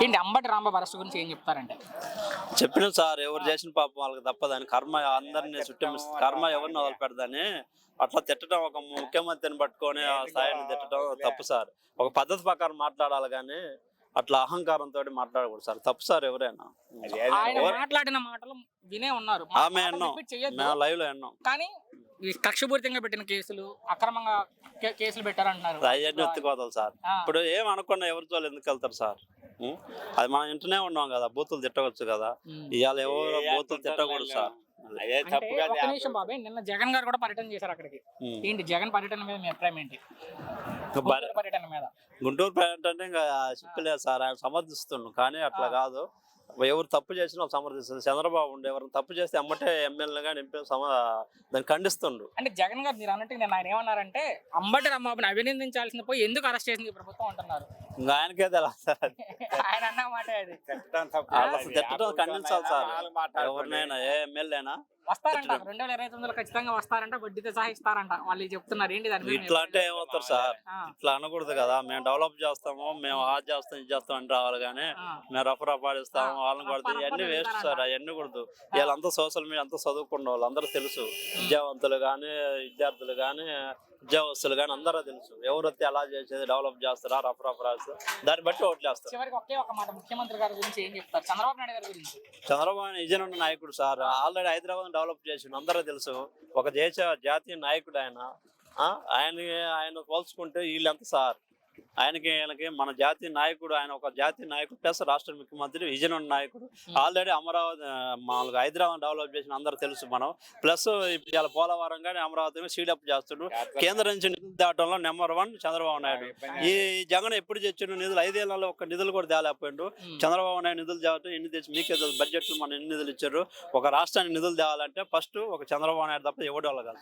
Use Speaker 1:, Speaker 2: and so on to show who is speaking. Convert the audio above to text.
Speaker 1: ఏంటి అంబటి రాంబాబు అరెస్ట్ గురించి ఏం చెప్తారంటే?
Speaker 2: చెప్పిన సార్ ఎవరు చేసిన పాపం వాళ్ళకి తప్పదని కర్మ అందరినీ కర్మ ఎవరిని వదిలిపెడదని అట్లా తిట్టడం ఒక ముఖ్యమంత్రిని పట్టుకొని ఆ స్థాయిని తిట్టడం తప్పు సార్. ఒక పద్ధతి ప్రకారం మాట్లాడాలి కానీ అట్లా అహంకారంతో మాట్లాడకూడదు సార్. తప్పు సార్. ఎవరైనా
Speaker 1: ఆయన మాట్లాడిన మాటలు వినే ఉన్నారు.
Speaker 2: ఆమె ఎన్నో మేము లైవ్ లో ఎన్నో
Speaker 1: కానీ ఈ కక్షపూరితంగా పెట్టిన కేసులు అక్రమంగా కేసులు పెట్టారంటున్నారు.
Speaker 2: అవన్నీ ఎత్తుకోవాలి సార్. ఇప్పుడు ఏం అనకుండా ఎవరితో ఎందుకు వెళ్తారు సార్? అది మనం ఇంటనే ఉన్నాం కదా, బూతులు తిట్టవచ్చు కదా. ఇవాళ ఎవరు బూతులు తిట్టకూడదు సార్.
Speaker 1: ఒక్క నిమిషం బాబాయ్, నిన్న జగన్ గారు కూడా పర్యటన చేశారు అక్కడికి. ఏంటి జగన్ పర్యటన మీద మీ అభిప్రాయం ఏంటి? పర్యటన మీద
Speaker 2: గుంటూరు పర్యటన అంటే ఇంకా చెప్పలేదు సార్. ఆయన సమర్థిస్తున్నాం కానీ అట్లా కాదు. ఎవరు తప్పు చేసినా సమర్థిస్తుంది. చంద్రబాబు ఉండే ఎవరు తప్పు చేస్తే అమ్మటే ఎమ్మెల్యే కానీ ఎంపీ దాన్ని ఖండిస్తుండ్రు.
Speaker 1: అంటే జగన్ గారు మీరు అన్నట్టు నేను ఆయన ఏమన్నారంటే అంబటి రాంబాబుని అభినందించాల్సింది పోయి ఎందుకు అరెస్ట్ చేసింది ఈ ప్రభుత్వం అంటున్నారు.
Speaker 2: ఇంకా ఆయనకే తెలియదు సార్.
Speaker 1: ఆయన అన్న మాట అది
Speaker 2: తిట్టడం ఖండించాలి సార్. ఎవరినైనా ఏ ఎమ్మెల్యే అయినా
Speaker 1: వస్తారంట 2029 ఖచ్చితంగా వస్తారంట, వడ్డీతో సహా ఇస్తారంట వాళ్ళు చెప్తున్నారు. ఏంటి దాని
Speaker 2: ఇట్లా అంటే ఏమవుతారు సార్? ఇట్లా అనకూడదు కదా. మేము డెవలప్ చేస్తాము, మేము అది చేస్తాం ఇది చేస్తాం అని రావాలి కానీ మేము రఫ్ ఆడిస్తాము వాళ్ళని కొడితే ఇవన్నీ వేస్ట్ సార్. అవన్నీ కూడదు. వీళ్ళంతా సోషల్ మీడియా అంతా చదువుకున్న వాళ్ళు అందరూ తెలుసు. విద్యావంతులు కానీ విద్యార్థులు కానీ ఉద్యోగస్తులు కానీ అందరూ తెలుసు. ఎవరైతే అలా చేసేది డెవలప్ చేస్తారా రఫ్ రాస్తారు, దాన్ని బట్టి ఓట్లు వేస్తారు.
Speaker 1: చివరికి ఒకే ఒక మాట ముఖ్యమంత్రి గారి గురించి ఏం చెప్తారు? చంద్రబాబు నాయుడు గారి గురించి.
Speaker 2: చంద్రబాబు విజన్ ఉన్న నాయకుడు సార్. ఆల్రెడీ హైదరాబాద్ డెవలప్ చేసిండు, అందరూ తెలుసు. ఒక జాతీయ నాయకుడు ఆయన. ఆయన పోల్చుకుంటే వీళ్ళంతా సార్. ఆయనకి మన జాతీయ నాయకుడు, ఆయన ఒక జాతీయ నాయకుడు ప్లస్ రాష్ట్ర ముఖ్యమంత్రి విజన్ ఉన్న నాయకుడు. ఆల్రెడీ అమరావతి మామూలుగా హైదరాబాద్ డెవలప్ చేసిన అందరూ తెలుసు మనం. ప్లస్ ఇవాళ పోలవరం కానీ అమరావతి సీడప్ చేస్తుడు. కేంద్రం నుంచి నిధులు తేవడంలో నెంబర్ 1 చంద్రబాబు నాయుడు. ఈ జగన్ ఎప్పుడు తెచ్చిండు నిధులు? 5 ఏళ్లలో ఒక నిధులు కూడా తేలేకపోయిండు. చంద్రబాబు నాయుడు నిధులు తేవటం ఎన్ని తెచ్చి మీకే బడ్జెట్లు మన ఎన్ని నిధులు ఇచ్చారు. ఒక రాష్ట్రానికి నిధులు తేవాలంటే ఫస్ట్ ఒక చంద్రబాబు నాయుడు తప్ప ఎవడు వాళ్ళు కాదు.